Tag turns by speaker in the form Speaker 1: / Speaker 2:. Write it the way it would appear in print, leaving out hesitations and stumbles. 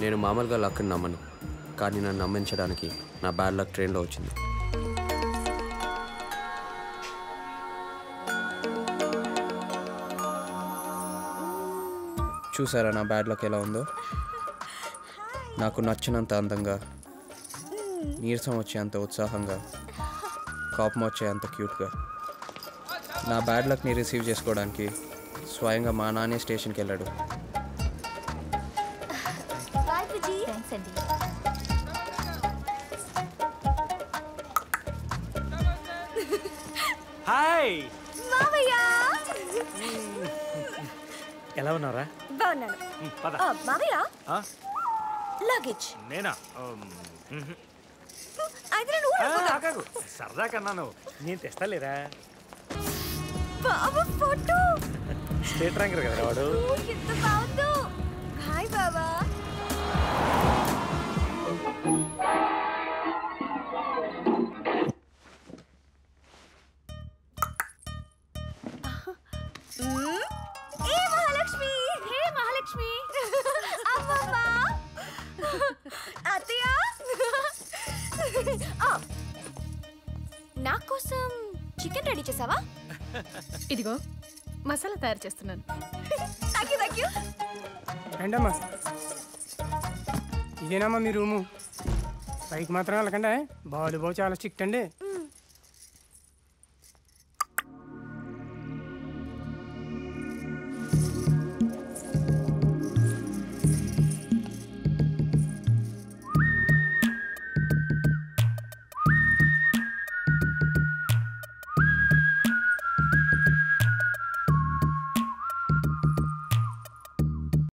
Speaker 1: నేను మామూలుగా లక్ని నమ్మను, కానీ నన్ను నమ్మించడానికి నా బ్యాడ్ లక్ ట్రైన్లో వచ్చింది. చూసారా నా బ్యాడ్ లక్ ఎలా ఉందో? నాకు నచ్చినంత అందంగా, నీరసం వచ్చేంత ఉత్సాహంగా, కోపం వచ్చేంత క్యూట్గా నా బ్యాడ్ లక్ని రిసీవ్ చేసుకోవడానికి స్వయంగా మా నాన్నే స్టేషన్కి వెళ్ళాడు.
Speaker 2: హాయ్
Speaker 3: మావయ్య,
Speaker 2: ఎలా ఉన్నారా?
Speaker 3: బాగున్నాను. మావయ్య, లగేజ్
Speaker 2: నేనా?
Speaker 3: అయితే నువ్వు
Speaker 2: కాకు సరదా కన్నాను, నేను తెస్తాలేరా?
Speaker 3: బాబా ఫోటో
Speaker 2: స్టేట్ ర్యాంకర్ కదా వాడు.
Speaker 3: ఎంత బాగుందో. హాయ్ బాబా. మహాలక్ష్మి, హే మహాలక్ష్మి. అమ్మమ్మా, అత్తయ్య, నా కోసం చికెన్ రెడీ చేసావా?
Speaker 4: ఇదిగో మసాలా తయారు చేస్తున్నాను.
Speaker 3: Thank you.
Speaker 5: ఏంటమ్మా ఇదేనమ్మా మీ రూము? పైకి మాత్రం వెళ్ళకండి, బాగా చాలా స్ట్రిక్ట్ అండి.